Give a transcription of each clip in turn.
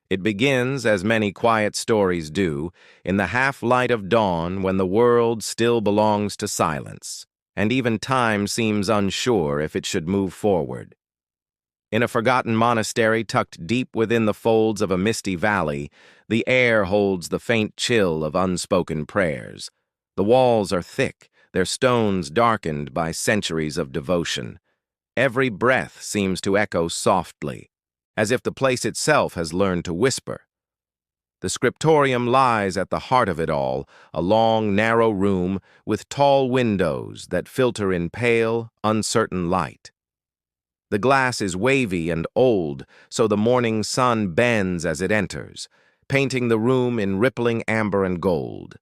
It begins, as many quiet stories do, in the half-light of dawn when the world still belongs to silence, and even time seems unsure if it should move forward. In a forgotten monastery tucked deep within the folds of a misty valley, the air holds the faint chill of unspoken prayers. The walls are thick, their stones darkened by centuries of devotion. Every breath seems to echo softly, as if the place itself has learned to whisper. The scriptorium lies at the heart of it all, a long, narrow room with tall windows that filter in pale, uncertain light. The glass is wavy and old, so the morning sun bends as it enters, painting the room in rippling amber and gold.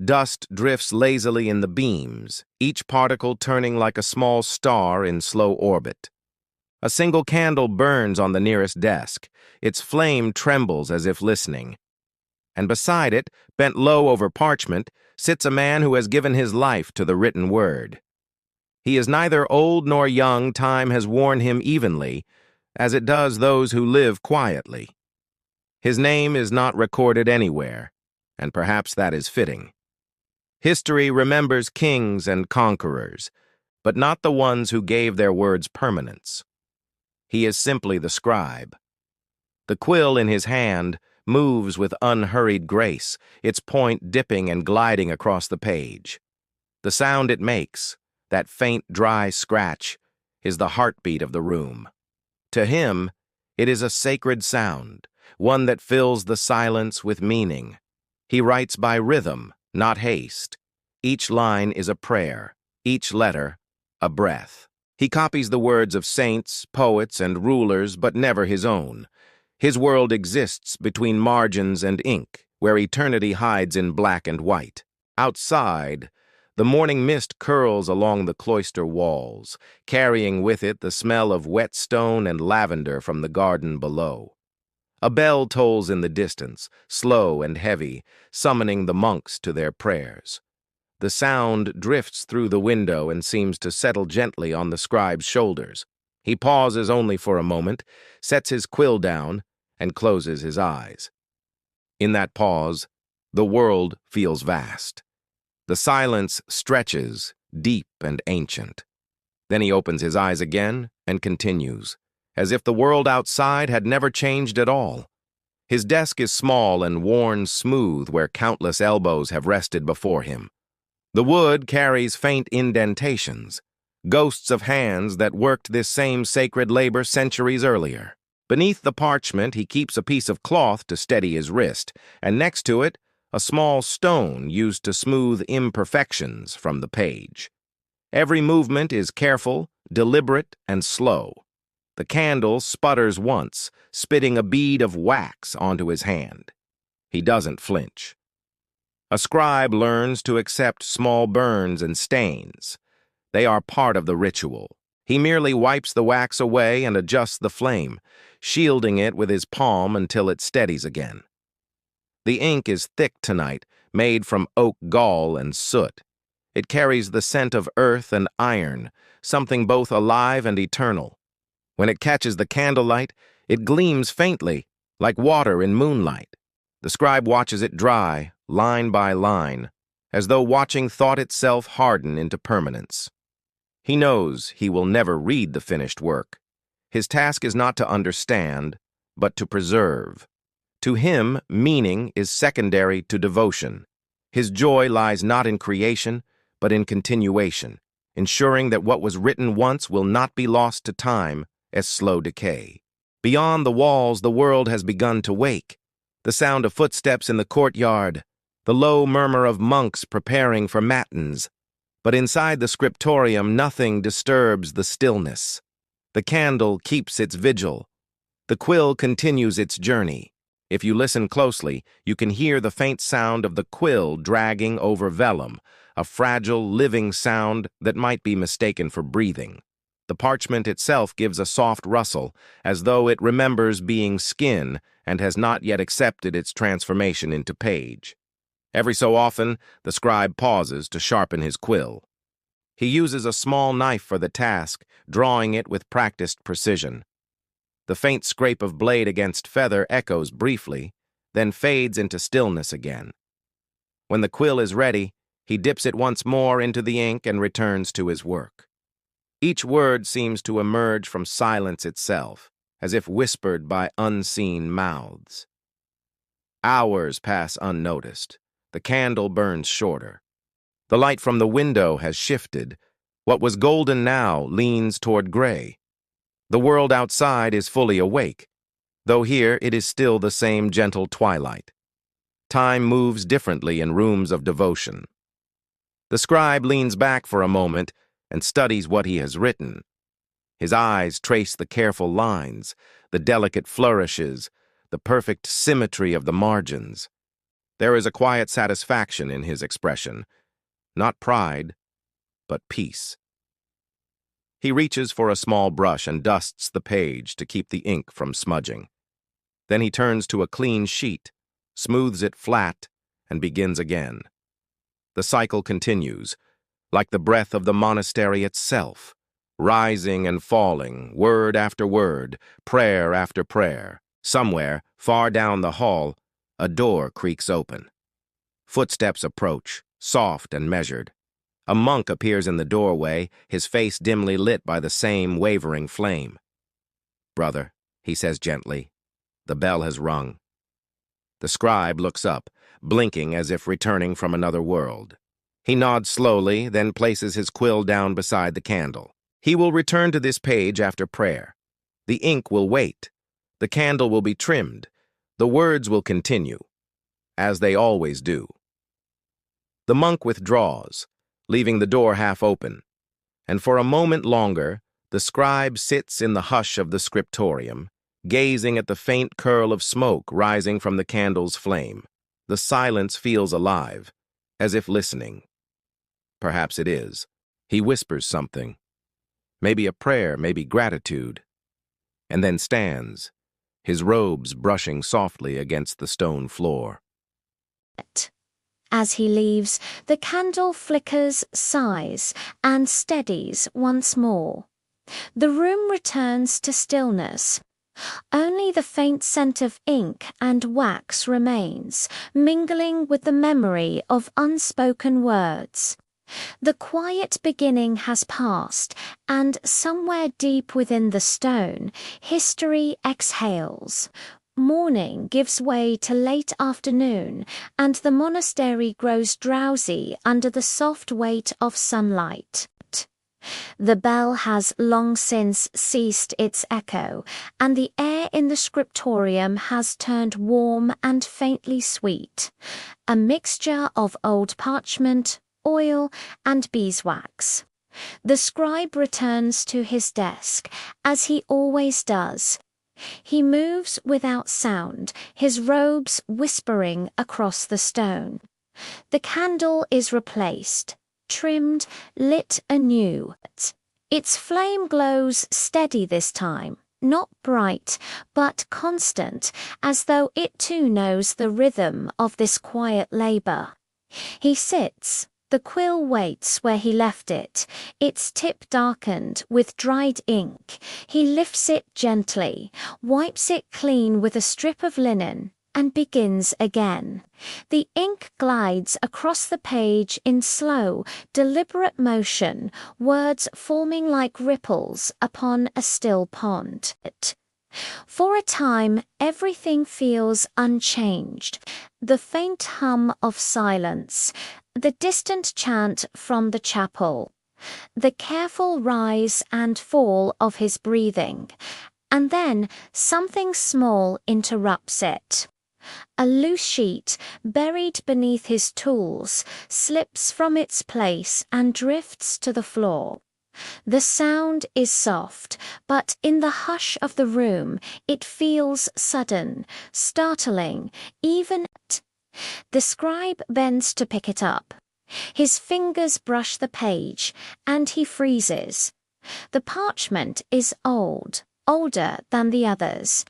Dust drifts lazily in the beams, each particle turning like a small star in slow orbit. A single candle burns on the nearest desk. Its flame trembles as if listening. And beside it, bent low over parchment, sits a man who has given his life to the written word. He is neither old nor young. Time has worn him evenly, as it does those who live quietly. His name is not recorded anywhere, and perhaps that is fitting. History remembers kings and conquerors, but not the ones who gave their words permanence. He is simply the scribe. The quill in his hand moves with unhurried grace, its point dipping and gliding across the page. The sound it makes, that faint, dry scratch, is the heartbeat of the room. To him, it is a sacred sound, one that fills the silence with meaning. He writes by rhythm, not haste. Each line is a prayer, each letter a breath. He copies the words of saints, poets, and rulers, but never his own. His world exists between margins and ink, where eternity hides in black and white. Outside, the morning mist curls along the cloister walls, carrying with it the smell of wet stone and lavender from the garden below. A bell tolls in the distance, slow and heavy, summoning the monks to their prayers. The sound drifts through the window and seems to settle gently on the scribe's shoulders. He pauses only for a moment, sets his quill down, and closes his eyes. In that pause, the world feels vast. The silence stretches, deep and ancient. Then he opens his eyes again and continues, as if the world outside had never changed at all. His desk is small and worn smooth where countless elbows have rested before him. The wood carries faint indentations, ghosts of hands that worked this same sacred labor centuries earlier. Beneath the parchment, he keeps a piece of cloth to steady his wrist, and next to it, a small stone used to smooth imperfections from the page. Every movement is careful, deliberate, and slow. The candle sputters once, spitting a bead of wax onto his hand. He doesn't flinch. A scribe learns to accept small burns and stains. They are part of the ritual. He merely wipes the wax away and adjusts the flame, shielding it with his palm until it steadies again. The ink is thick tonight, made from oak gall and soot. It carries the scent of earth and iron, something both alive and eternal. When it catches the candlelight, it gleams faintly, like water in moonlight. The scribe watches it dry, line by line, as though watching thought itself harden into permanence. He knows he will never read the finished work. His task is not to understand, but to preserve. To him, meaning is secondary to devotion. His joy lies not in creation, but in continuation, ensuring that what was written once will not be lost to time as slow decay. Beyond the walls, the world has begun to wake. The sound of footsteps in the courtyard, the low murmur of monks preparing for matins. But inside the scriptorium, nothing disturbs the stillness. The candle keeps its vigil. The quill continues its journey. If you listen closely, you can hear the faint sound of the quill dragging over vellum, a fragile, living sound that might be mistaken for breathing. The parchment itself gives a soft rustle, as though it remembers being skin and has not yet accepted its transformation into page. Every so often, the scribe pauses to sharpen his quill. He uses a small knife for the task, drawing it with practiced precision. The faint scrape of blade against feather echoes briefly, then fades into stillness again. When the quill is ready, he dips it once more into the ink and returns to his work. Each word seems to emerge from silence itself, as if whispered by unseen mouths. Hours pass unnoticed. The candle burns shorter. The light from the window has shifted. What was golden now leans toward gray. The world outside is fully awake, though here it is still the same gentle twilight. Time moves differently in rooms of devotion. The scribe leans back for a moment and studies what he has written. His eyes trace the careful lines, the delicate flourishes, the perfect symmetry of the margins. There is a quiet satisfaction in his expression, not pride, but peace. He reaches for a small brush and dusts the page to keep the ink from smudging. Then he turns to a clean sheet, smooths it flat, and begins again. The cycle continues, like the breath of the monastery itself, rising and falling, word after word, prayer after prayer. Somewhere, far down the hall, a door creaks open. Footsteps approach, soft and measured. A monk appears in the doorway, his face dimly lit by the same wavering flame. "Brother," he says gently, "the bell has rung." The scribe looks up, blinking as if returning from another world. He nods slowly, then places his quill down beside the candle. He will return to this page after prayer. The ink will wait. The candle will be trimmed. The words will continue, as they always do. The monk withdraws, leaving the door half open, and for a moment longer, the scribe sits in the hush of the scriptorium, gazing at the faint curl of smoke rising from the candle's flame. The silence feels alive, as if listening. Perhaps it is. He whispers something. Maybe a prayer, maybe gratitude. And then stands, his robes brushing softly against the stone floor. As he leaves, the candle flickers, sighs, and steadies once more. The room returns to stillness. Only the faint scent of ink and wax remains, mingling with the memory of unspoken words. The quiet beginning has passed, and somewhere deep within the stone, history exhales. Morning gives way to late afternoon, and the monastery grows drowsy under the soft weight of sunlight. The bell has long since ceased its echo, and the air in the scriptorium has turned warm and faintly sweet, a mixture of old parchment, oil, and beeswax. The scribe returns to his desk, as he always does. He moves without sound, his robes whispering across the stone. The candle is replaced, trimmed, lit anew. Its flame glows steady this time, not bright, but constant, as though it too knows the rhythm of this quiet labor. He sits. The quill waits where he left it, its tip darkened with dried ink. He lifts it gently, wipes it clean with a strip of linen, and begins again. The ink glides across the page in slow, deliberate motion, words forming like ripples upon a still pond. For a time, everything feels unchanged. The faint hum of silence, the distant chant from the chapel, the careful rise and fall of his breathing, and then something small interrupts it. A loose sheet, buried beneath his tools, slips from its place and drifts to the floor. The sound is soft, but in the hush of the room it feels sudden, startling, even. The scribe bends to pick it up. His fingers brush the page, and he freezes. The parchment is old, older than the others.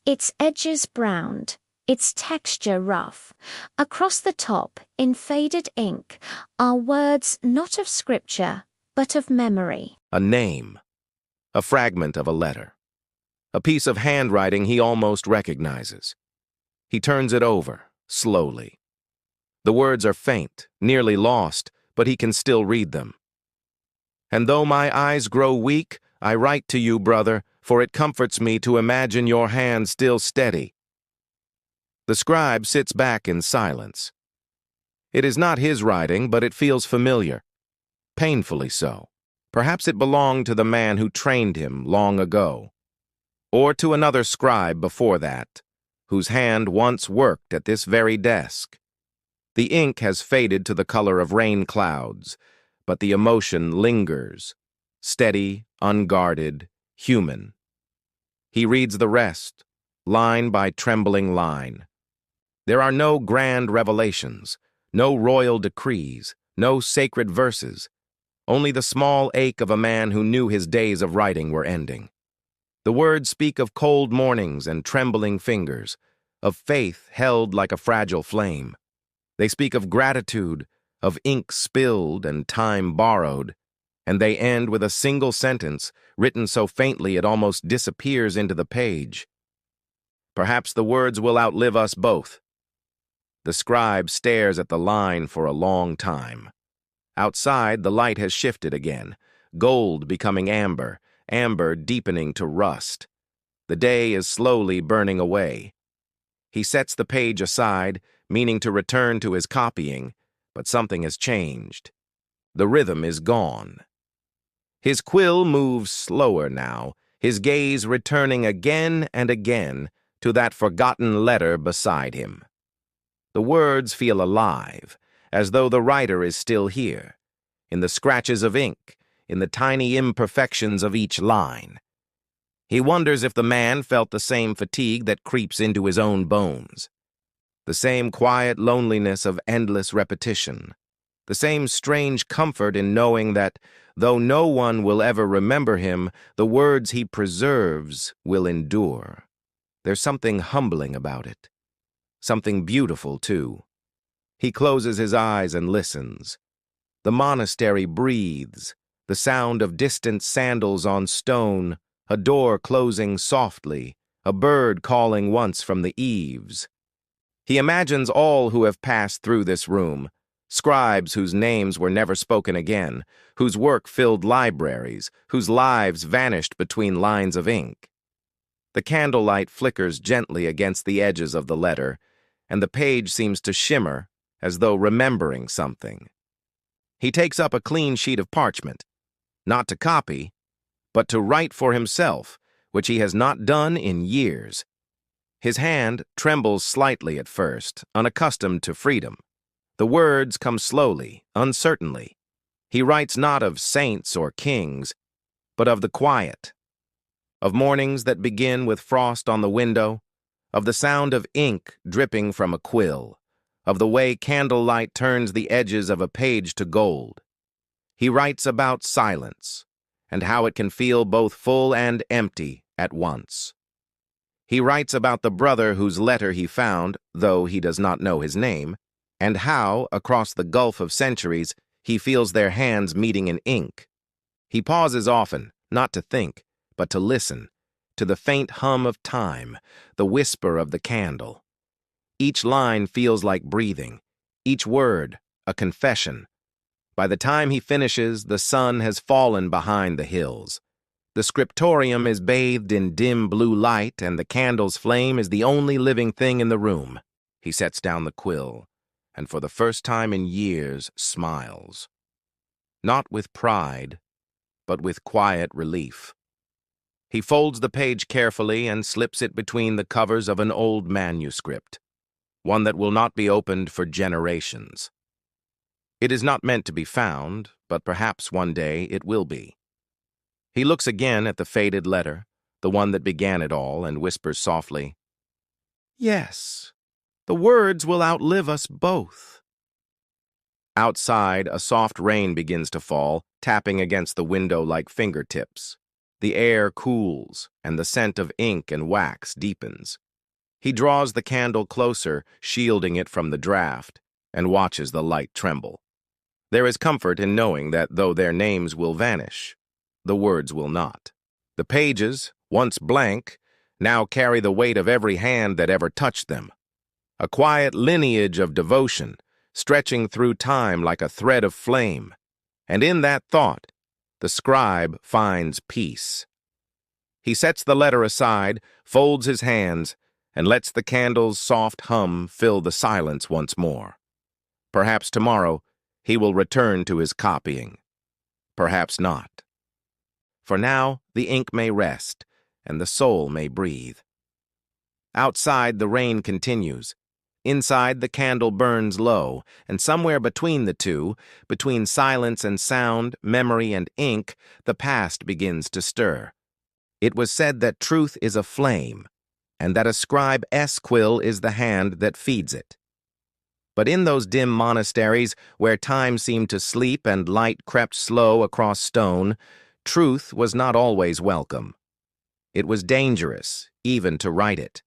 Its edges browned, its texture rough. Across the top, in faded ink, are words not of scripture, but of memory. A name. A fragment of a letter. a piece of handwriting he almost recognizes. He turns it over, slowly. The words are faint, nearly lost, but he can still read them. "And though my eyes grow weak, I write to you, brother, for it comforts me to imagine your hand still steady." The scribe sits back in silence. It is not his writing, but it feels familiar. Painfully so. Perhaps it belonged to the man who trained him long ago. Or to another scribe before that, whose hand once worked at this very desk. The ink has faded to the color of rain clouds, but the emotion lingers, steady, unguarded, human. He reads the rest, line by trembling line. There are no grand revelations, no royal decrees, no sacred verses, only the small ache of a man who knew his days of writing were ending. The words speak of cold mornings and trembling fingers, of faith held like a fragile flame. They speak of gratitude, of ink spilled and time borrowed, and they end with a single sentence written so faintly it almost disappears into the page. "Perhaps the words will outlive us both." The scribe stares at the line for a long time. Outside, the light has shifted again, gold becoming amber, amber deepening to rust. The day is slowly burning away. He sets the page aside, meaning to return to his copying, but something has changed. The rhythm is gone. His quill moves slower now, his gaze returning again and again to that forgotten letter beside him. The words feel alive, as though the writer is still here, in the scratches of ink, in the tiny imperfections of each line. He wonders if the man felt the same fatigue that creeps into his own bones, the same quiet loneliness of endless repetition, the same strange comfort in knowing that, though no one will ever remember him, the words he preserves will endure. There's something humbling about it. Something beautiful, too. He closes his eyes and listens. The monastery breathes, the sound of distant sandals on stone, a door closing softly, a bird calling once from the eaves. He imagines all who have passed through this room, scribes whose names were never spoken again, whose work filled libraries, whose lives vanished between lines of ink. The candlelight flickers gently against the edges of the letter, and the page seems to shimmer as though remembering something. He takes up a clean sheet of parchment, not to copy, but to write for himself, which he has not done in years. His hand trembles slightly at first, unaccustomed to freedom. The words come slowly, uncertainly. He writes not of saints or kings, but of the quiet, of mornings that begin with frost on the window, of the sound of ink dripping from a quill, of the way candlelight turns the edges of a page to gold. He writes about silence, and how it can feel both full and empty at once. He writes about the brother whose letter he found, though he does not know his name, and how, across the gulf of centuries, he feels their hands meeting in ink. He pauses often, not to think, but to listen, to the faint hum of time, the whisper of the candle. Each line feels like breathing, each word a confession. By the time he finishes, the sun has fallen behind the hills. The scriptorium is bathed in dim blue light, and the candle's flame is the only living thing in the room. He sets down the quill, and for the first time in years smiles. Not with pride, but with quiet relief. He folds the page carefully and slips it between the covers of an old manuscript, one that will not be opened for generations. It is not meant to be found, but perhaps one day it will be. He looks again at the faded letter, the one that began it all, and whispers softly, "Yes, the words will outlive us both." Outside, a soft rain begins to fall, tapping against the window like fingertips. The air cools, and the scent of ink and wax deepens. He draws the candle closer, shielding it from the draft, and watches the light tremble. There is comfort in knowing that though their names will vanish, the words will not. The pages, once blank, now carry the weight of every hand that ever touched them. A quiet lineage of devotion, stretching through time like a thread of flame. And in that thought, the scribe finds peace. He sets the letter aside, folds his hands, and lets the candle's soft hum fill the silence once more. Perhaps tomorrow he will return to his copying. Perhaps not. For now, the ink may rest, and the soul may breathe. Outside, the rain continues. Inside, the candle burns low, and somewhere between the two, between silence and sound, memory and ink, the past begins to stir. It was said that truth is a flame, and that a scribe's quill is the hand that feeds it. But in those dim monasteries, where time seemed to sleep and light crept slow across stone, truth was not always welcome. It was dangerous, even to write it,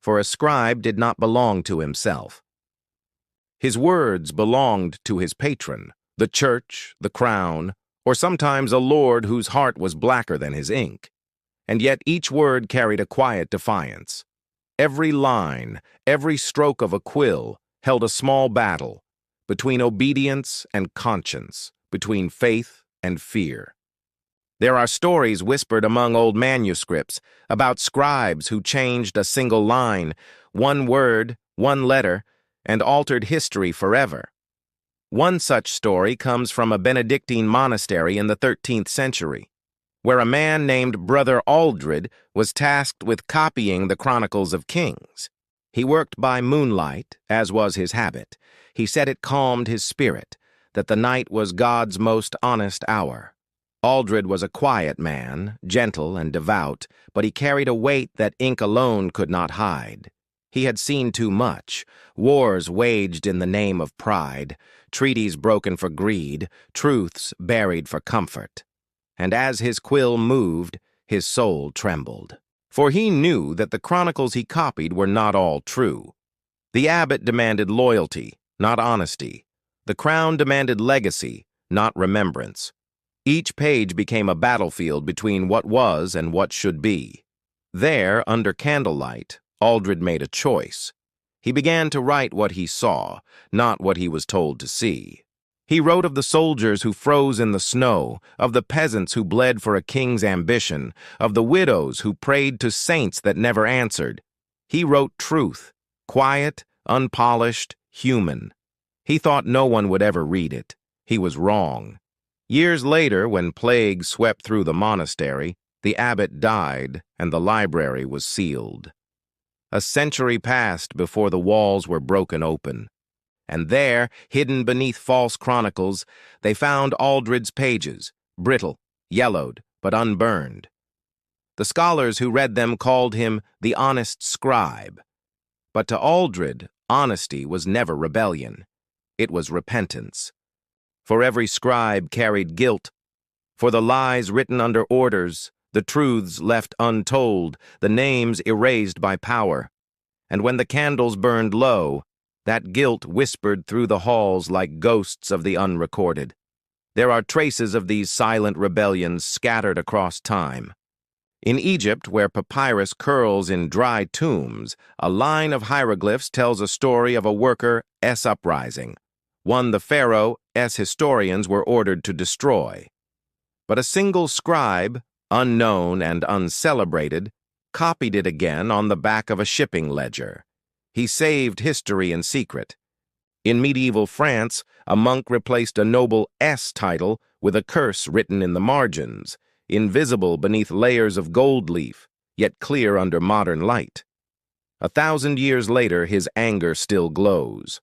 for a scribe did not belong to himself. His words belonged to his patron, the church, the crown, or sometimes a lord whose heart was blacker than his ink. And yet each word carried a quiet defiance. Every line, every stroke of a quill held a small battle between obedience and conscience, between faith and fear. There are stories whispered among old manuscripts about scribes who changed a single line, one word, one letter, and altered history forever. One such story comes from a Benedictine monastery in the 13th century, where a man named Brother Aldred was tasked with copying the Chronicles of Kings. He worked by moonlight, as was his habit. He said it calmed his spirit, that the night was God's most honest hour. Aldred was a quiet man, gentle and devout, but he carried a weight that ink alone could not hide. He had seen too much, wars waged in the name of pride, treaties broken for greed, truths buried for comfort. And as his quill moved, his soul trembled. For he knew that the chronicles he copied were not all true. The abbot demanded loyalty, not honesty. The crown demanded legacy, not remembrance. Each page became a battlefield between what was and what should be. There, under candlelight, Aldred made a choice. He began to write what he saw, not what he was told to see. He wrote of the soldiers who froze in the snow, of the peasants who bled for a king's ambition, of the widows who prayed to saints that never answered. He wrote truth, quiet, unpolished, human. He thought no one would ever read it. He was wrong. Years later, when plague swept through the monastery, the abbot died and the library was sealed. A century passed before the walls were broken open. And there, hidden beneath false chronicles, they found Aldred's pages, brittle, yellowed, but unburned. The scholars who read them called him the honest scribe. But to Aldred, honesty was never rebellion. It was repentance. For every scribe carried guilt, for the lies written under orders, the truths left untold, the names erased by power. And when the candles burned low, that guilt whispered through the halls like ghosts of the unrecorded. There are traces of these silent rebellions scattered across time. In Egypt, where papyrus curls in dry tombs, a line of hieroglyphs tells a story of a worker's uprising, one the pharaoh's historians were ordered to destroy. But a single scribe, unknown and uncelebrated, copied it again on the back of a shipping ledger. He saved history in secret. In medieval France, a monk replaced a noble S title with a curse written in the margins, invisible beneath layers of gold leaf, yet clear under modern light. 1,000 years later, his anger still glows.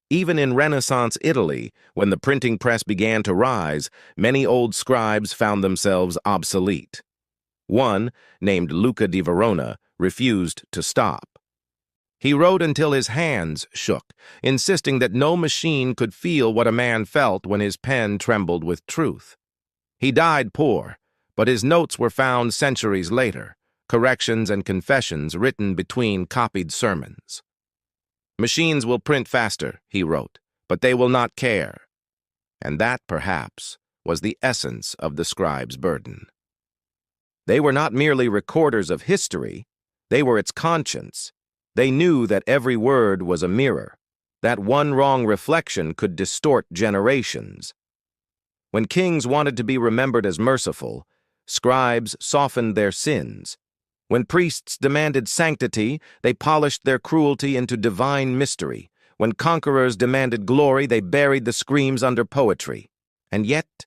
Even in Renaissance Italy, when the printing press began to rise, many old scribes found themselves obsolete. One, named Luca di Verona, refused to stop. He wrote until his hands shook, insisting that no machine could feel what a man felt when his pen trembled with truth. He died poor, but his notes were found centuries later, corrections and confessions written between copied sermons. "Machines will print faster," he wrote, "but they will not care." And that, perhaps, was the essence of the scribe's burden. They were not merely recorders of history, They were its conscience. They knew that every word was a mirror, that one wrong reflection could distort generations. When kings wanted to be remembered as merciful, scribes softened their sins. When priests demanded sanctity, they polished their cruelty into divine mystery. When conquerors demanded glory, they buried the screams under poetry. And yet,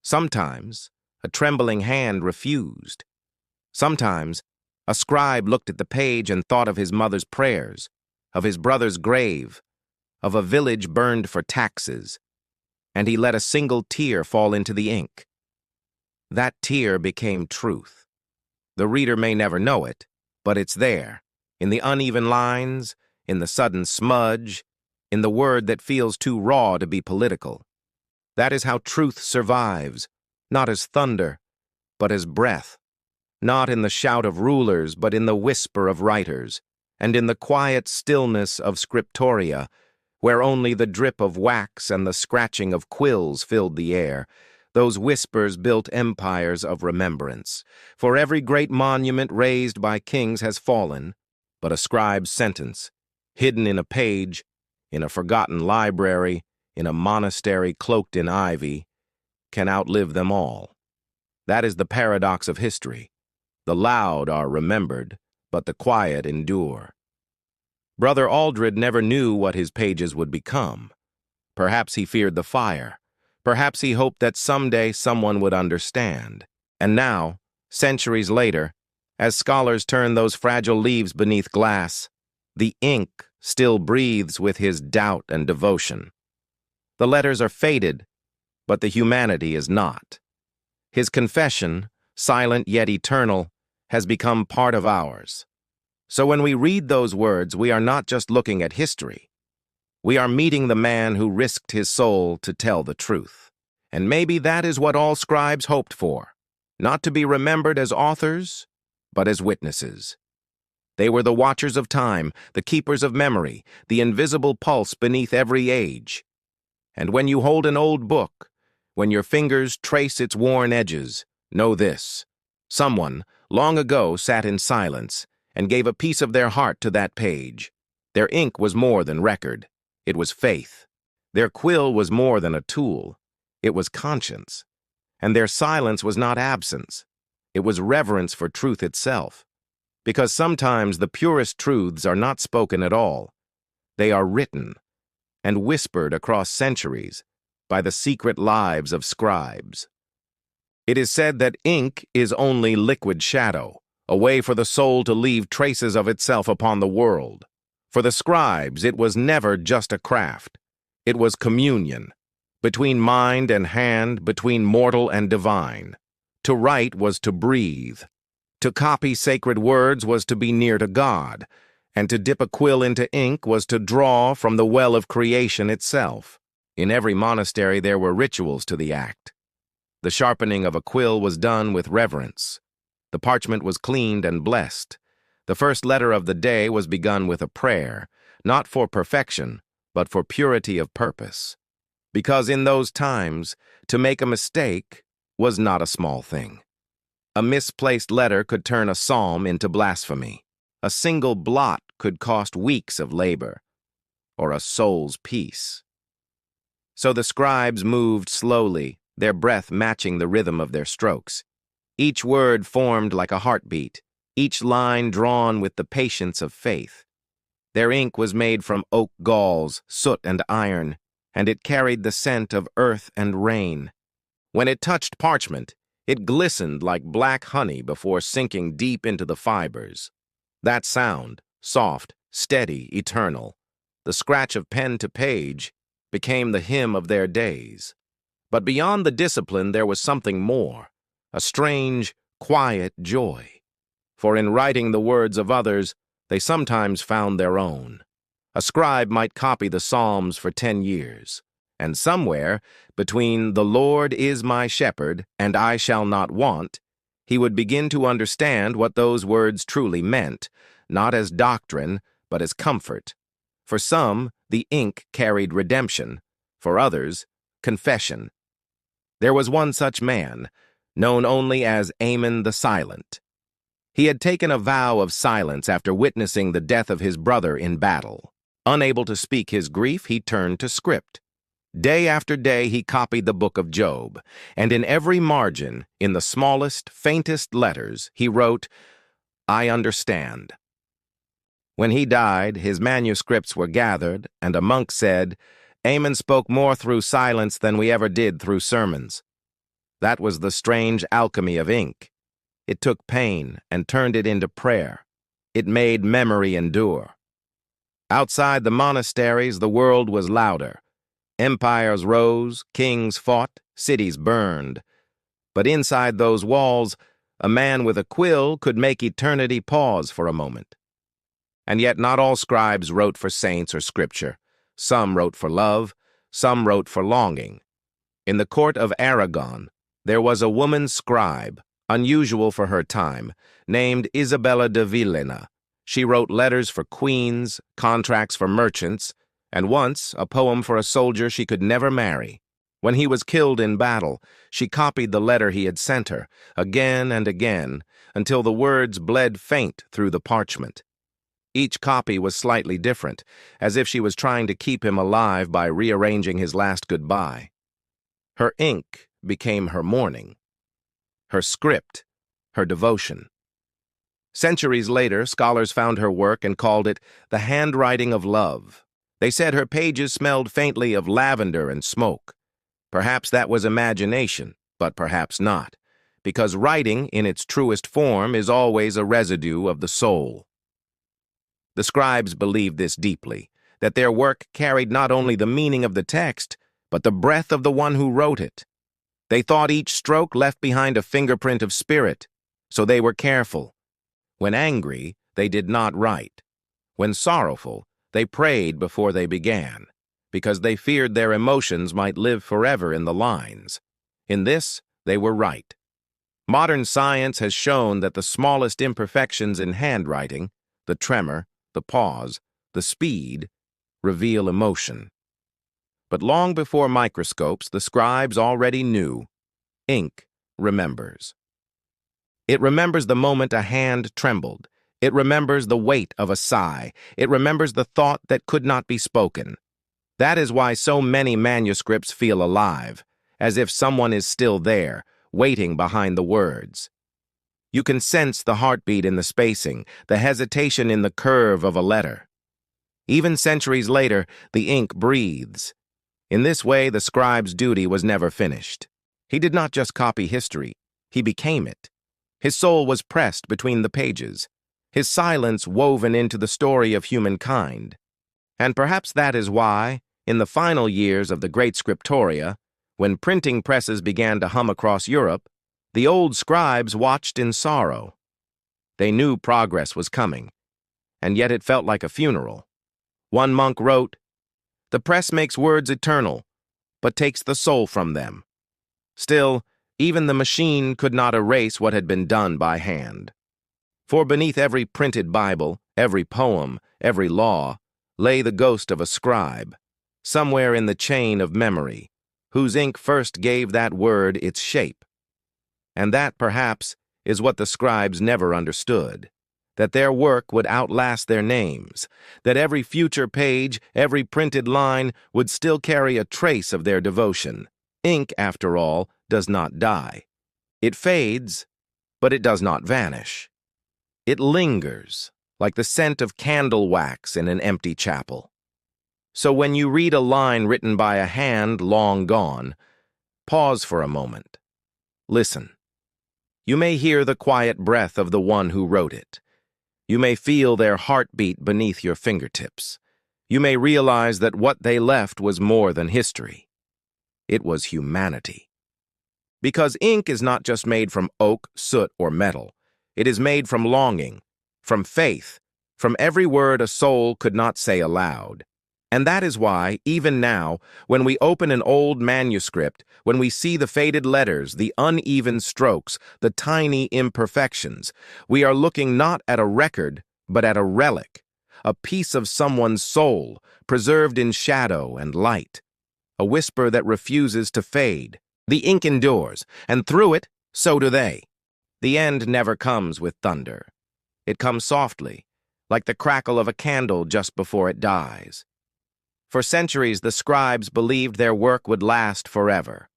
sometimes, a trembling hand refused. Sometimes, a scribe looked at the page and thought of his mother's prayers, of his brother's grave, of a village burned for taxes, and he let a single tear fall into the ink. That tear became truth. The reader may never know it, but it's there, in the uneven lines, in the sudden smudge, in the word that feels too raw to be political. That is how truth survives, not as thunder, but as breath, not in the shout of rulers, but in the whisper of writers, and in the quiet stillness of scriptoria, where only the drip of wax and the scratching of quills filled the air. Those whispers built empires of remembrance. For every great monument raised by kings has fallen, but a scribe's sentence, hidden in a page, in a forgotten library, in a monastery cloaked in ivy, can outlive them all. That is the paradox of history. The loud are remembered, but the quiet endure. Brother Aldred never knew what his pages would become. Perhaps he feared the fire. Perhaps he hoped that someday someone would understand. And now, centuries later, as scholars turn those fragile leaves beneath glass, the ink still breathes with his doubt and devotion. The letters are faded, but the humanity is not. His confession, silent yet eternal, has become part of ours. So when we read those words, we are not just looking at history. We are meeting the man who risked his soul to tell the truth. And maybe that is what all scribes hoped for, not to be remembered as authors, but as witnesses. They were the watchers of time, the keepers of memory, the invisible pulse beneath every age. And when you hold an old book, when your fingers trace its worn edges, know this: someone, long ago, sat in silence and gave a piece of their heart to that page. Their ink was more than record. It was faith. Their quill was more than a tool. It was conscience. And their silence was not absence. It was reverence for truth itself. Because sometimes the purest truths are not spoken at all. They are written and whispered across centuries by the secret lives of scribes. It is said that ink is only liquid shadow, a way for the soul to leave traces of itself upon the world. For the scribes, it was never just a craft. It was communion, between mind and hand, between mortal and divine. To write was to breathe. To copy sacred words was to be near to God, and to dip a quill into ink was to draw from the well of creation itself. In every monastery there were rituals to the act. The sharpening of a quill was done with reverence. The parchment was cleaned and blessed. The first letter of the day was begun with a prayer, not for perfection, but for purity of purpose. Because in those times, to make a mistake was not a small thing. A misplaced letter could turn a psalm into blasphemy. A single blot could cost weeks of labor, or a soul's peace. So the scribes moved slowly, their breath matching the rhythm of their strokes. Each word formed like a heartbeat, each line drawn with the patience of faith. Their ink was made from oak galls, soot and iron, and it carried the scent of earth and rain. When it touched parchment, it glistened like black honey before sinking deep into the fibers. That sound, soft, steady, eternal, the scratch of pen to page, became the hymn of their days. But beyond the discipline there was something more, a strange, quiet joy. For in writing the words of others, they sometimes found their own. A scribe might copy the Psalms for 10 years, and somewhere, between "The Lord is my shepherd, and I shall not want," he would begin to understand what those words truly meant, not as doctrine, but as comfort. For some, the ink carried redemption. For others, confession. There was one such man, known only as Ammon the Silent. He had taken a vow of silence after witnessing the death of his brother in battle. Unable to speak his grief, he turned to script. Day after day he copied the book of Job, and in every margin, in the smallest, faintest letters, he wrote, "I understand." When he died, his manuscripts were gathered, and a monk said, "Amen spoke more through silence than we ever did through sermons." That was the strange alchemy of ink. It took pain and turned it into prayer. It made memory endure. Outside the monasteries, the world was louder. Empires rose, kings fought, cities burned. But inside those walls, a man with a quill could make eternity pause for a moment. And yet not all scribes wrote for saints or scripture. Some wrote for love, some wrote for longing. In the court of Aragon, there was a woman scribe, unusual for her time, named Isabella de Villena. She wrote letters for queens, contracts for merchants, and once a poem for a soldier she could never marry. When he was killed in battle, she copied the letter he had sent her, again and again, until the words bled faint through the parchment. Each copy was slightly different, as if she was trying to keep him alive by rearranging his last goodbye. Her ink became her mourning, her script, her devotion. Centuries later, scholars found her work and called it the handwriting of love. They said her pages smelled faintly of lavender and smoke. Perhaps that was imagination, but perhaps not, because writing in its truest form is always a residue of the soul. The scribes believed this deeply, that their work carried not only the meaning of the text, but the breath of the one who wrote it. They thought each stroke left behind a fingerprint of spirit, so they were careful. When angry, they did not write. When sorrowful, they prayed before they began, because they feared their emotions might live forever in the lines. In this, they were right. Modern science has shown that the smallest imperfections in handwriting, the tremor, the pause, the speed, reveal emotion. But long before microscopes, the scribes already knew. Ink remembers. It remembers the moment a hand trembled. It remembers the weight of a sigh. It remembers the thought that could not be spoken. That is why so many manuscripts feel alive, as if someone is still there, waiting behind the words. You can sense the heartbeat in the spacing, the hesitation in the curve of a letter. Even centuries later, the ink breathes. In this way, the scribe's duty was never finished. He did not just copy history, he became it. His soul was pressed between the pages, his silence woven into the story of humankind. And perhaps that is why, in the final years of the great scriptoria, when printing presses began to hum across Europe, the old scribes watched in sorrow. They knew progress was coming, and yet it felt like a funeral. One monk wrote, "The press makes words eternal, but takes the soul from them." Still, even the machine could not erase what had been done by hand. For beneath every printed Bible, every poem, every law, lay the ghost of a scribe, somewhere in the chain of memory, whose ink first gave that word its shape. And that, perhaps, is what the scribes never understood, that their work would outlast their names, that every future page, every printed line would still carry a trace of their devotion. Ink, after all, does not die. It fades, but it does not vanish. It lingers, like the scent of candle wax in an empty chapel. So when you read a line written by a hand long gone, pause for a moment. Listen. You may hear the quiet breath of the one who wrote it. You may feel their heartbeat beneath your fingertips. You may realize that what they left was more than history. It was humanity. Because ink is not just made from oak, soot, or metal. It is made from longing, from faith, from every word a soul could not say aloud. And that is why, even now, when we open an old manuscript, when we see the faded letters, the uneven strokes, the tiny imperfections, we are looking not at a record, but at a relic, a piece of someone's soul, preserved in shadow and light, a whisper that refuses to fade. The ink endures, and through it, so do they. The end never comes with thunder. It comes softly, like the crackle of a candle just before it dies. For centuries, the scribes believed their work would last forever.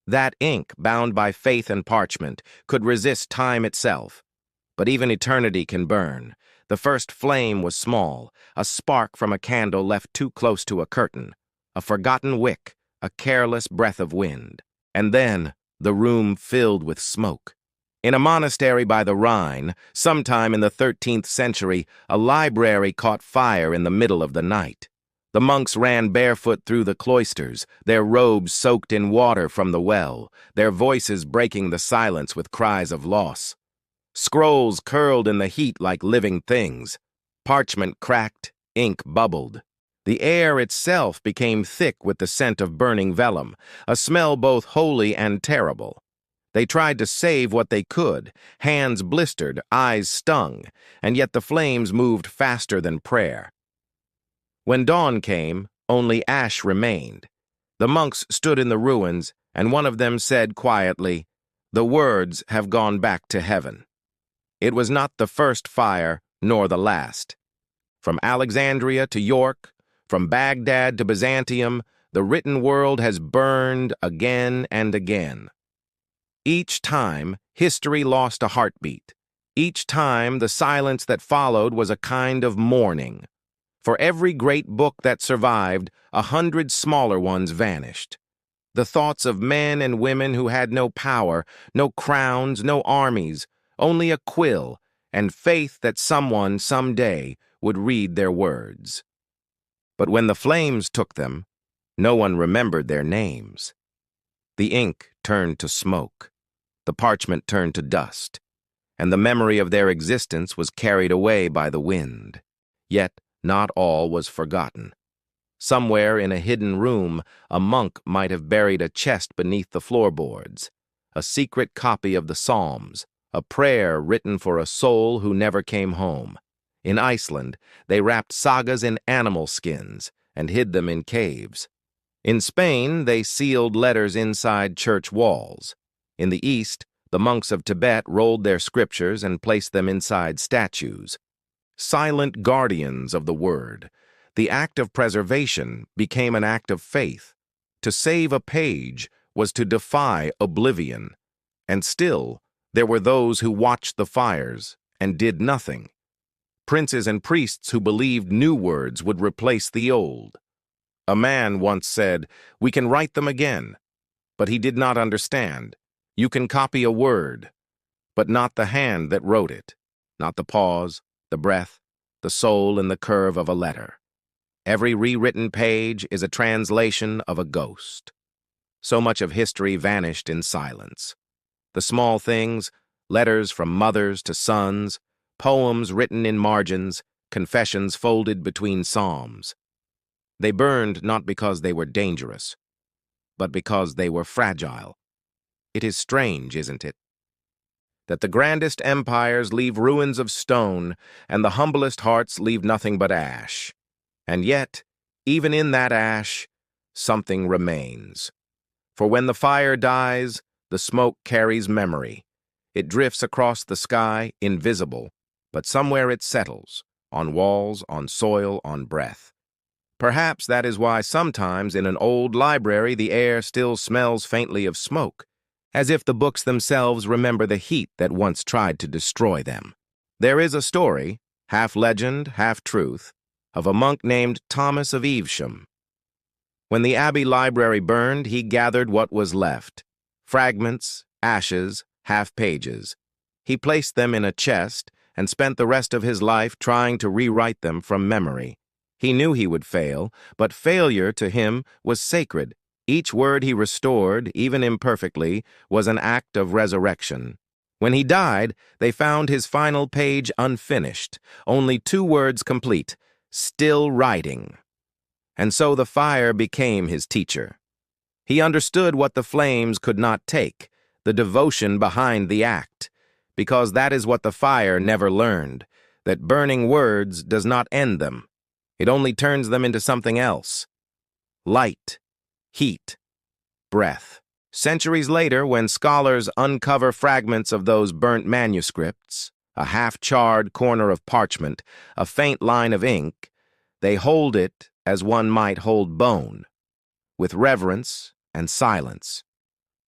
That ink, bound by faith and parchment, could resist time itself. But even eternity can burn. The first flame was small, a spark from a candle left too close to a curtain, a forgotten wick, a careless breath of wind. And then, the room filled with smoke. In a monastery by the Rhine, sometime in the 13th century, a library caught fire in the middle of the night. The monks ran barefoot through the cloisters, their robes soaked in water from the well, their voices breaking the silence with cries of loss. Scrolls curled in the heat like living things. Parchment cracked, ink bubbled. The air itself became thick with the scent of burning vellum, a smell both holy and terrible. They tried to save what they could, hands blistered, eyes stung, and yet the flames moved faster than prayer. When dawn came, only ash remained. The monks stood in the ruins, and one of them said quietly, "The words have gone back to heaven." It was not the first fire, nor the last. From Alexandria to York, from Baghdad to Byzantium, the written world has burned again and again. Each time, history lost a heartbeat. Each time, the silence that followed was a kind of mourning. For every great book that survived, 100 smaller ones vanished. The thoughts of men and women who had no power, no crowns, no armies, only a quill, and faith that someone, someday, would read their words. But when the flames took them, no one remembered their names. The ink turned to smoke, the parchment turned to dust, and the memory of their existence was carried away by the wind. Yet not all was forgotten. Somewhere in a hidden room, a monk might have buried a chest beneath the floorboards, a secret copy of the Psalms, a prayer written for a soul who never came home. In Iceland, they wrapped sagas in animal skins and hid them in caves. In Spain, they sealed letters inside church walls. In the East, the monks of Tibet rolled their scriptures and placed them inside statues. Silent guardians of the word, the act of preservation became an act of faith. To save a page was to defy oblivion. And still, there were those who watched the fires and did nothing. Princes and priests who believed new words would replace the old. A man once said, "We can write them again." But he did not understand. You can copy a word, but not the hand that wrote it, not the pause, the breath, the soul in the curve of a letter. Every rewritten page is a translation of a ghost. So much of history vanished in silence. The small things, letters from mothers to sons, poems written in margins, confessions folded between psalms. They burned not because they were dangerous, but because they were fragile. It is strange, isn't it, that the grandest empires leave ruins of stone and the humblest hearts leave nothing but ash. And yet, even in that ash, something remains. For when the fire dies, the smoke carries memory. It drifts across the sky, invisible, but somewhere it settles, on walls, on soil, on breath. Perhaps that is why sometimes in an old library the air still smells faintly of smoke, as if the books themselves remember the heat that once tried to destroy them. There is a story, half legend, half truth, of a monk named Thomas of Evesham. When the abbey library burned, he gathered what was left, fragments, ashes, half pages. He placed them in a chest and spent the rest of his life trying to rewrite them from memory. He knew he would fail, but failure to him was sacred. Each word he restored, even imperfectly, was an act of resurrection. When he died, they found his final page unfinished, only 2 words complete, "Still writing." And so the fire became his teacher. He understood what the flames could not take, the devotion behind the act, because that is what the fire never learned, that burning words does not end them. It only turns them into something else. Light, heat, breath. Centuries later, when scholars uncover fragments of those burnt manuscripts, a half-charred corner of parchment, a faint line of ink, they hold it as one might hold bone, with reverence and silence.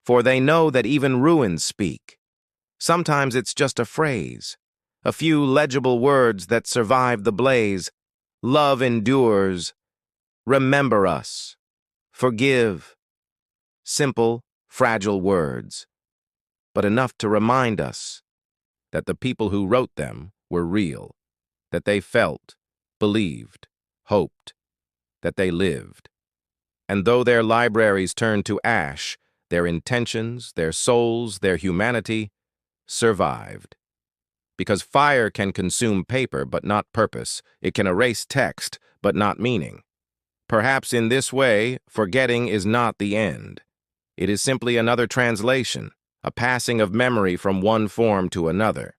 For they know that even ruins speak. Sometimes it's just a phrase, a few legible words that survive the blaze. Love endures. Remember us. Forgive. Simple, fragile words, but enough to remind us that the people who wrote them were real, that they felt, believed, hoped, that they lived. And though their libraries turned to ash, their intentions, their souls, their humanity survived. Because fire can consume paper but not purpose, it can erase text but not meaning. Perhaps in this way, forgetting is not the end. It is simply another translation, a passing of memory from one form to another.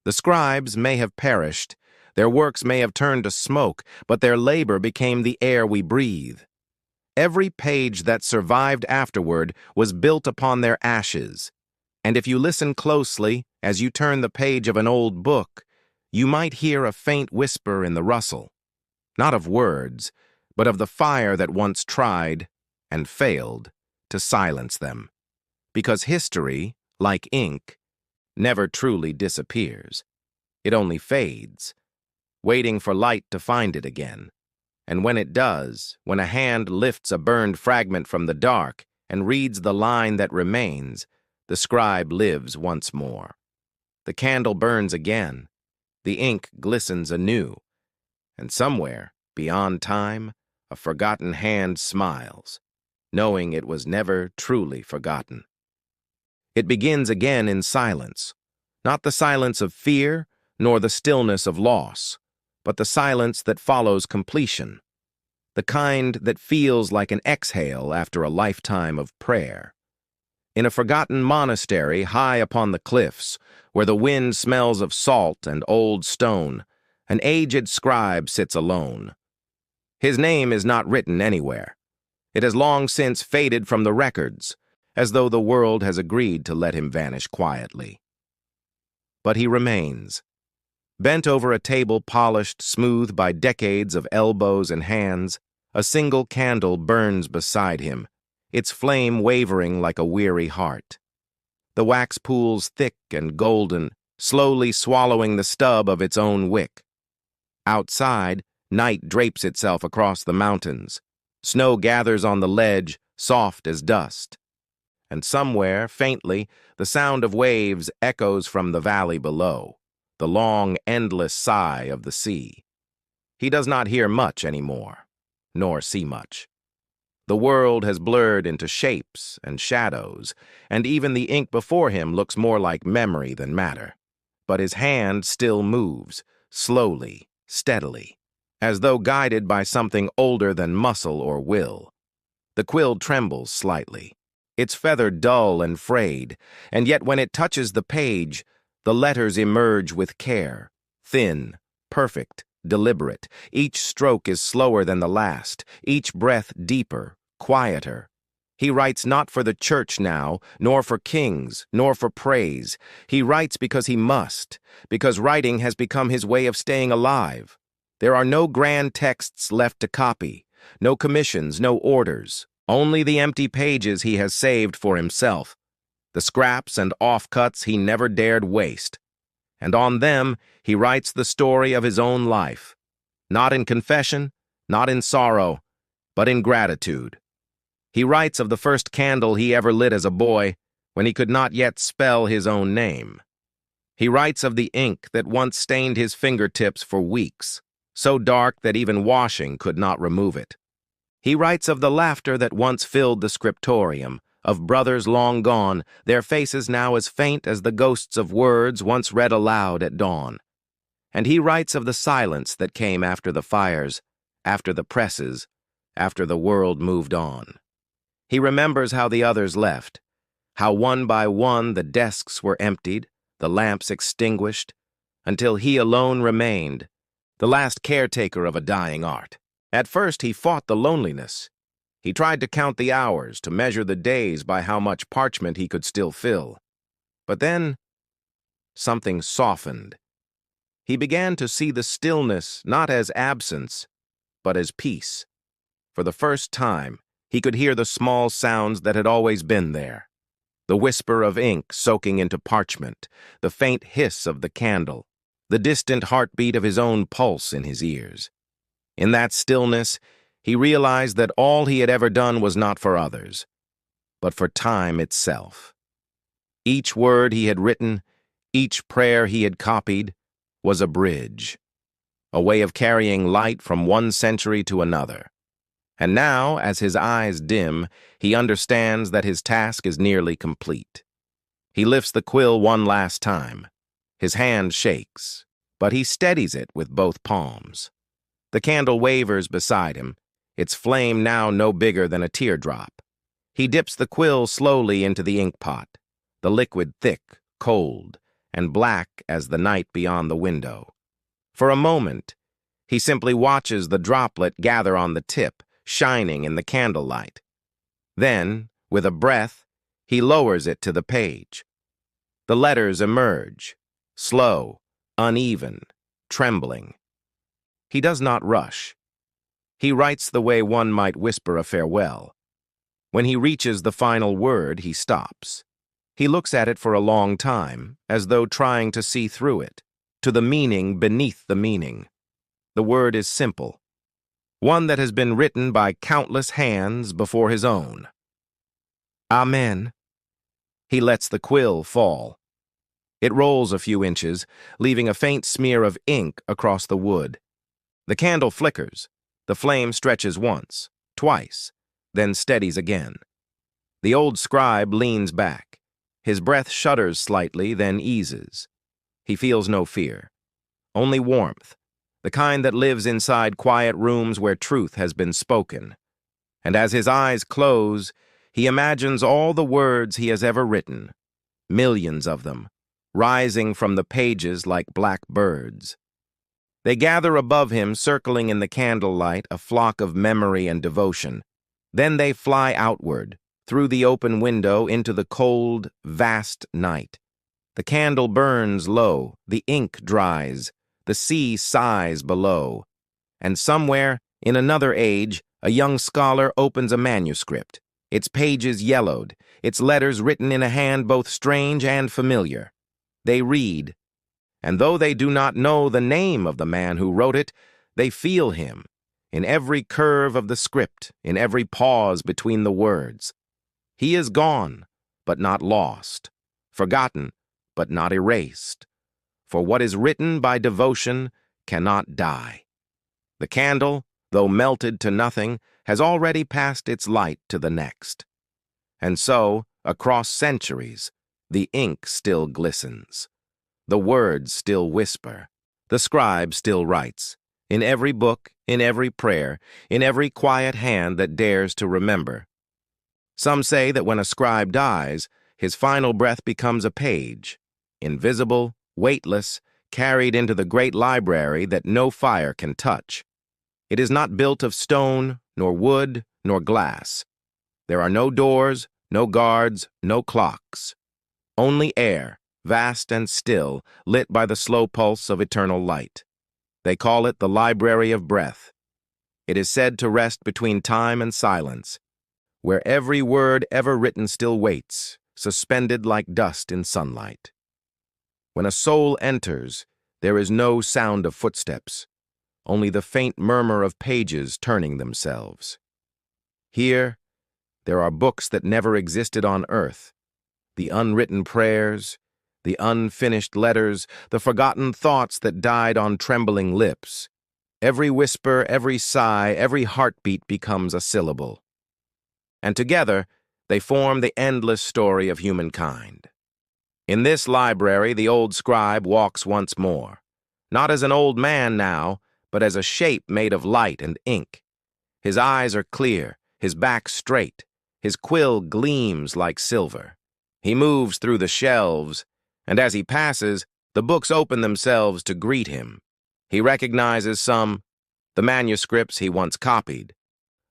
The scribes may have perished, their works may have turned to smoke, but their labor became the air we breathe. Every page that survived afterward was built upon their ashes, and if you listen closely, as you turn the page of an old book, you might hear a faint whisper in the rustle, not of words, but of the fire that once tried and failed to silence them. Because history, like ink, never truly disappears. It only fades, waiting for light to find it again. And when it does, when a hand lifts a burned fragment from the dark and reads the line that remains, the scribe lives once more. The candle burns again, the ink glistens anew, and somewhere, beyond time, a forgotten hand smiles, knowing it was never truly forgotten. It begins again in silence, not the silence of fear, nor the stillness of loss, but the silence that follows completion, the kind that feels like an exhale after a lifetime of prayer. In a forgotten monastery high upon the cliffs, where the wind smells of salt and old stone, an aged scribe sits alone. His name is not written anywhere. It has long since faded from the records, as though the world has agreed to let him vanish quietly. But he remains, bent over a table polished smooth by decades of elbows and hands. A single candle burns beside him, its flame wavering like a weary heart. The wax pools thick and golden, slowly swallowing the stub of its own wick. Outside, night drapes itself across the mountains. Snow gathers on the ledge, soft as dust. And somewhere, faintly, the sound of waves echoes from the valley below, the long, endless sigh of the sea. He does not hear much anymore, nor see much. The world has blurred into shapes and shadows, and even the ink before him looks more like memory than matter. But his hand still moves, slowly, steadily, as though guided by something older than muscle or will. The quill trembles slightly, its feather dull and frayed, and yet when it touches the page, the letters emerge with care, thin, perfect, deliberate. Each stroke is slower than the last, each breath deeper, quieter. He writes not for the church now, nor for kings, nor for praise. He writes because he must, because writing has become his way of staying alive. There are no grand texts left to copy, no commissions, no orders, only the empty pages he has saved for himself, the scraps and offcuts he never dared waste. And on them he writes the story of his own life, not in confession, not in sorrow, but in gratitude. He writes of the first candle he ever lit as a boy, when he could not yet spell his own name. He writes of the ink that once stained his fingertips for weeks, so dark that even washing could not remove it. He writes of the laughter that once filled the scriptorium, of brothers long gone, their faces now as faint as the ghosts of words once read aloud at dawn. And he writes of the silence that came after the fires, after the presses, after the world moved on. He remembers how the others left, how one by one the desks were emptied, the lamps extinguished, until he alone remained, the last caretaker of a dying art. At first he fought the loneliness. He tried to count the hours, to measure the days by how much parchment he could still fill. But then, something softened. He began to see the stillness not as absence, but as peace. For the first time, he could hear the small sounds that had always been there. The whisper of ink soaking into parchment, the faint hiss of the candle, the distant heartbeat of his own pulse in his ears. In that stillness, he realized that all he had ever done was not for others, but for time itself. Each word he had written, each prayer he had copied, was a bridge, a way of carrying light from one century to another. And now, as his eyes dim, he understands that his task is nearly complete. He lifts the quill one last time. His hand shakes, but he steadies it with both palms. The candle wavers beside him, its flame now no bigger than a teardrop. He dips the quill slowly into the ink pot, the liquid thick, cold, and black as the night beyond the window. For a moment, he simply watches the droplet gather on the tip, shining in the candlelight. Then, with a breath, he lowers it to the page. The letters emerge, slow, uneven, trembling. He does not rush. He writes the way one might whisper a farewell. When he reaches the final word, he stops. He looks at it for a long time, as though trying to see through it, to the meaning beneath the meaning. The word is simple, one that has been written by countless hands before his own. Amen. He lets the quill fall. It rolls a few inches, leaving a faint smear of ink across the wood. The candle flickers. The flame stretches once, twice, then steadies again. The old scribe leans back. His breath shudders slightly, then eases. He feels no fear, only warmth, the kind that lives inside quiet rooms where truth has been spoken. And as his eyes close, he imagines all the words he has ever written, millions of them, rising from the pages like black birds. They gather above him, circling in the candlelight, a flock of memory and devotion. Then they fly outward, through the open window into the cold, vast night. The candle burns low, the ink dries, the sea sighs below. And somewhere, in another age, a young scholar opens a manuscript, its pages yellowed, its letters written in a hand both strange and familiar. They read, and though they do not know the name of the man who wrote it, they feel him, in every curve of the script, in every pause between the words. He is gone, but not lost, forgotten, but not erased. For what is written by devotion cannot die. The candle, though melted to nothing, has already passed its light to the next. And so, across centuries, the ink still glistens. The words still whisper. The scribe still writes, in every book, in every prayer, in every quiet hand that dares to remember. Some say that when a scribe dies, his final breath becomes a page, invisible, weightless, carried into the great library that no fire can touch. It is not built of stone, nor wood, nor glass. There are no doors, no guards, no clocks. Only air, vast and still, lit by the slow pulse of eternal light. They call it the Library of Breath. It is said to rest between time and silence, where every word ever written still waits, suspended like dust in sunlight. When a soul enters, there is no sound of footsteps, only the faint murmur of pages turning themselves. Here, there are books that never existed on earth, the unwritten prayers, the unfinished letters, the forgotten thoughts that died on trembling lips. Every whisper, every sigh, every heartbeat becomes a syllable. And together, they form the endless story of humankind. In this library, the old scribe walks once more, not as an old man now, but as a shape made of light and ink. His eyes are clear, his back straight, his quill gleams like silver. He moves through the shelves, and as he passes, the books open themselves to greet him. He recognizes some, the manuscripts he once copied,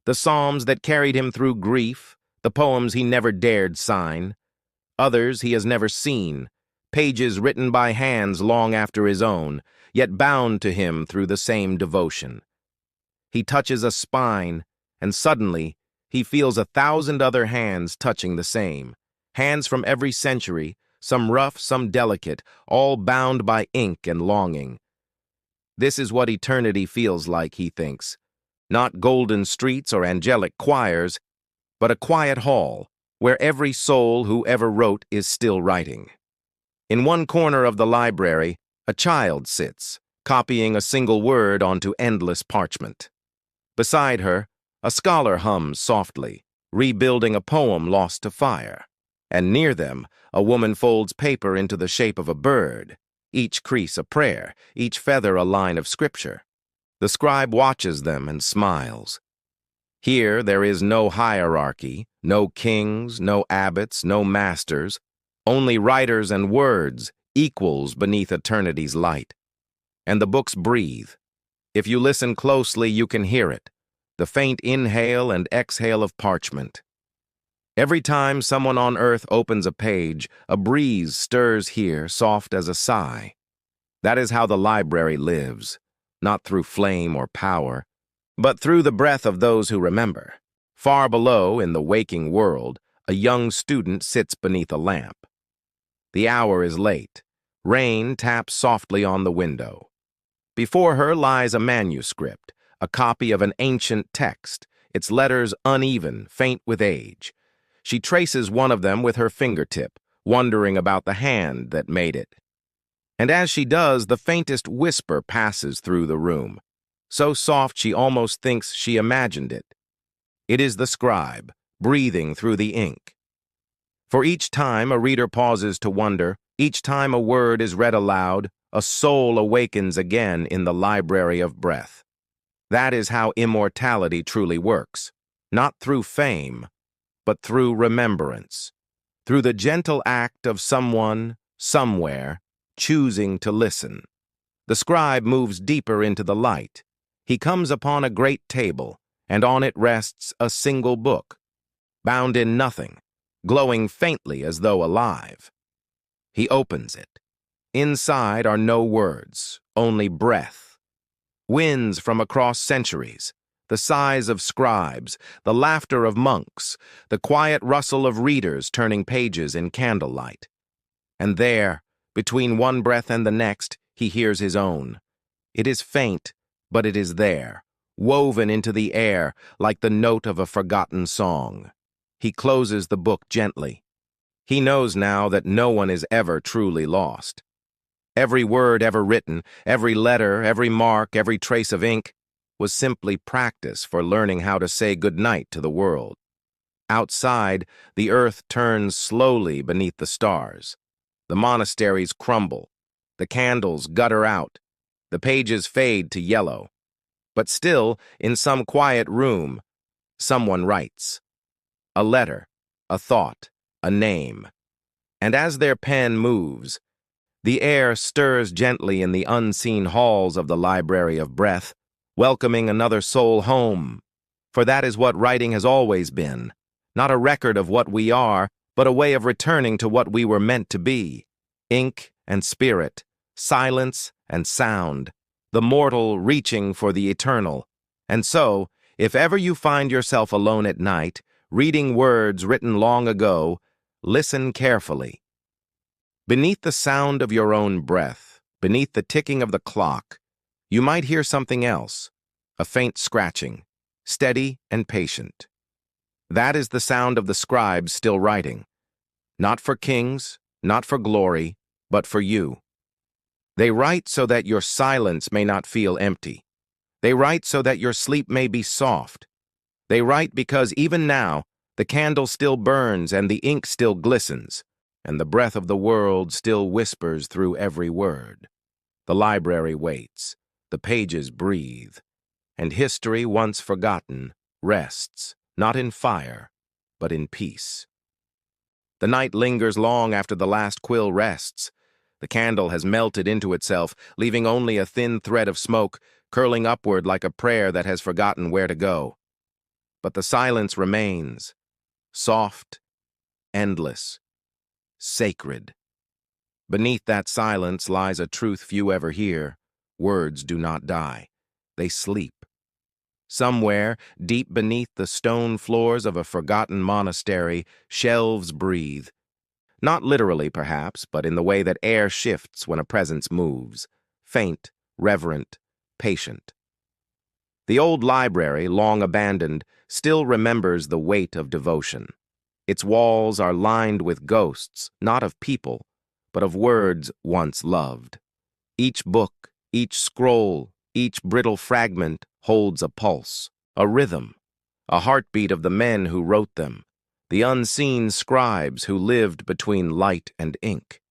The psalms that carried him through grief, the poems he never dared sign. Others he has never seen, pages written by hands long after his own, yet bound to him through the same devotion. He touches a spine, and suddenly he feels 1,000 other hands touching the same. Hands from every century, some rough, some delicate, all bound by ink and longing. This is what eternity feels like, he thinks. Not golden streets or angelic choirs, but a quiet hall, where every soul who ever wrote is still writing. In one corner of the library, a child sits, copying a single word onto endless parchment. Beside her, a scholar hums softly, rebuilding a poem lost to fire. And near them, a woman folds paper into the shape of a bird, each crease a prayer, each feather a line of scripture. The scribe watches them and smiles. Here there is no hierarchy, no kings, no abbots, no masters, only writers and words, equals beneath eternity's light. And the books breathe. If you listen closely, you can hear it, the faint inhale and exhale of parchment. Every time someone on earth opens a page, a breeze stirs here, soft as a sigh. That is how the library lives, not through flame or power, but through the breath of those who remember. Far below, in the waking world, a young student sits beneath a lamp. The hour is late. Rain taps softly on the window. Before her lies a manuscript, a copy of an ancient text, its letters uneven, faint with age. She traces one of them with her fingertip, wondering about the hand that made it. And as she does, the faintest whisper passes through the room, so soft she almost thinks she imagined it. It is the scribe, breathing through the ink. For each time a reader pauses to wonder, each time a word is read aloud, a soul awakens again in the library of breath. That is how immortality truly works, not through fame, but through remembrance, through the gentle act of someone, somewhere, choosing to listen. The scribe moves deeper into the light. He comes upon a great table, and on it rests a single book, bound in nothing, glowing faintly as though alive. He opens it. Inside are no words, only breath. Winds from across centuries, the sighs of scribes, the laughter of monks, the quiet rustle of readers turning pages in candlelight. And there, between one breath and the next, he hears his own. It is faint, but it is there, woven into the air like the note of a forgotten song. He closes the book gently. He knows now that no one is ever truly lost. Every word ever written, every letter, every mark, every trace of ink, was simply practice for learning how to say goodnight to the world. Outside, the earth turns slowly beneath the stars. The monasteries crumble. The candles gutter out. The pages fade to yellow. But still, in some quiet room, someone writes. A letter, a thought, a name. And as their pen moves, the air stirs gently in the unseen halls of the library of breath, welcoming another soul home. For that is what writing has always been, not a record of what we are, but a way of returning to what we were meant to be. Ink and spirit, silence and sound, the mortal reaching for the eternal. And so, if ever you find yourself alone at night, reading words written long ago, listen carefully. Beneath the sound of your own breath, beneath the ticking of the clock, you might hear something else, a faint scratching, steady and patient. That is the sound of the scribes still writing, not for kings, not for glory, but for you. They write so that your silence may not feel empty. They write so that your sleep may be soft. They write because even now, the candle still burns and the ink still glistens, and the breath of the world still whispers through every word. The library waits, the pages breathe, and history once forgotten rests, not in fire, but in peace. The night lingers long after the last quill rests. The candle has melted into itself, leaving only a thin thread of smoke, curling upward like a prayer that has forgotten where to go. But the silence remains, soft, endless, sacred. Beneath that silence lies a truth few ever hear. Words do not die. They sleep. Somewhere, deep beneath the stone floors of a forgotten monastery, shelves breathe. Not literally, perhaps, but in the way that air shifts when a presence moves. Faint, reverent, patient. The old library, long abandoned, still remembers the weight of devotion. Its walls are lined with ghosts, not of people, but of words once loved. Each book, each scroll, each brittle fragment holds a pulse, a rhythm, a heartbeat of the men who wrote them, the unseen scribes who lived between light and ink.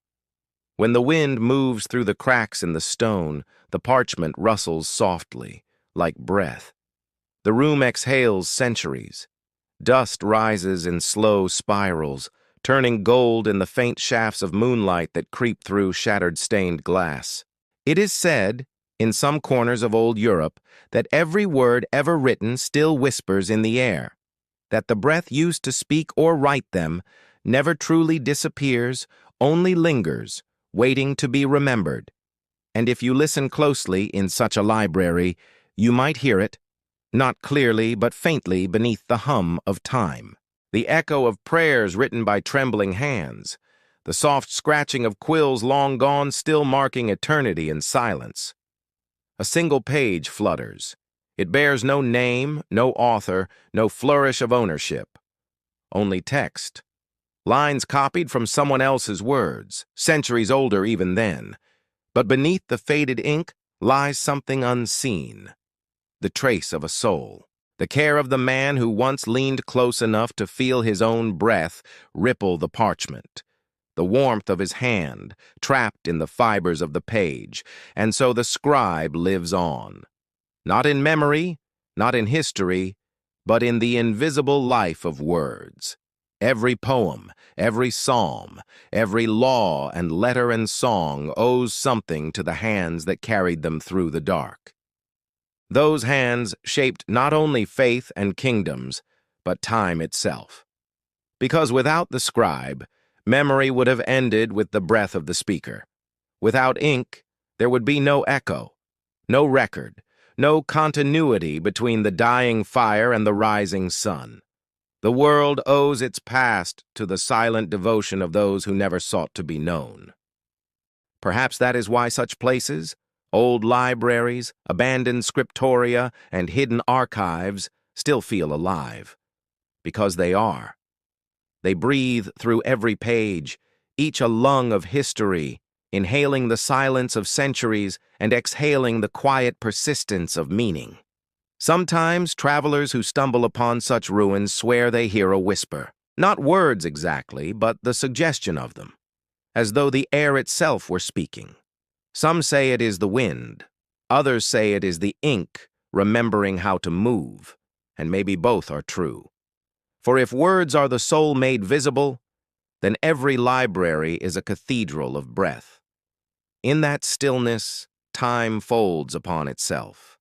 When the wind moves through the cracks in the stone, the parchment rustles softly, like breath. The room exhales centuries. Dust rises in slow spirals, turning gold in the faint shafts of moonlight that creep through shattered stained glass. It is said, in some corners of old Europe, that every word ever written still whispers in the air, that the breath used to speak or write them never truly disappears, only lingers, waiting to be remembered. And if you listen closely in such a library, you might hear it, not clearly but faintly beneath the hum of time. The echo of prayers written by trembling hands, the soft scratching of quills long gone still marking eternity in silence. A single page flutters. It bears no name, no author, no flourish of ownership. Only text. Lines copied from someone else's words, centuries older even then. But beneath the faded ink lies something unseen. The trace of a soul. The care of the man who once leaned close enough to feel his own breath ripple the parchment. The warmth of his hand, trapped in the fibers of the page, and so the scribe lives on. Not in memory, not in history, but in the invisible life of words. Every poem, every psalm, every law and letter and song owes something to the hands that carried them through the dark. Those hands shaped not only faith and kingdoms, but time itself. Because without the scribe, memory would have ended with the breath of the speaker. Without ink, there would be no echo, no record, no continuity between the dying fire and the rising sun. The world owes its past to the silent devotion of those who never sought to be known. Perhaps that is why such places, old libraries, abandoned scriptoria, and hidden archives still feel alive. Because they are. They breathe through every page, each a lung of history, inhaling the silence of centuries and exhaling the quiet persistence of meaning. Sometimes travelers who stumble upon such ruins swear they hear a whisper. Not words exactly, but the suggestion of them, as though the air itself were speaking. Some say it is the wind. Others say it is the ink remembering how to move, and maybe both are true. For if words are the soul made visible, then every library is a cathedral of breath. In that stillness, time folds upon itself.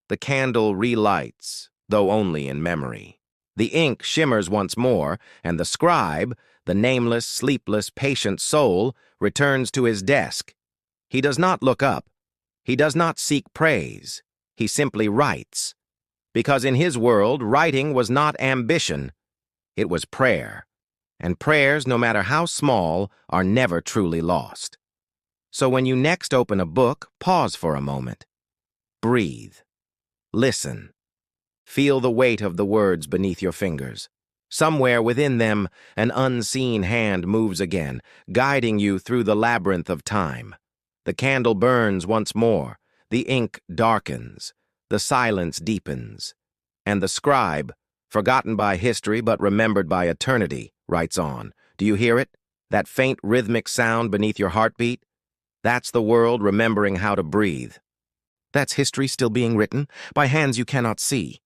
The candle relights, though only in memory. The ink shimmers once more, and the scribe, the nameless, sleepless, patient soul, returns to his desk. He does not look up. He does not seek praise. He simply writes. Because in his world, writing was not ambition. It was prayer. And prayers, no matter how small, are never truly lost. So when you next open a book, pause for a moment. Breathe. Listen. Feel the weight of the words beneath your fingers. Somewhere within them, an unseen hand moves again, guiding you through the labyrinth of time. The candle burns once more, the ink darkens, the silence deepens, and the scribe, forgotten by history but remembered by eternity, writes on. Do you hear it? That faint rhythmic sound beneath your heartbeat? That's the world remembering how to breathe. That's history still being written by hands you cannot see.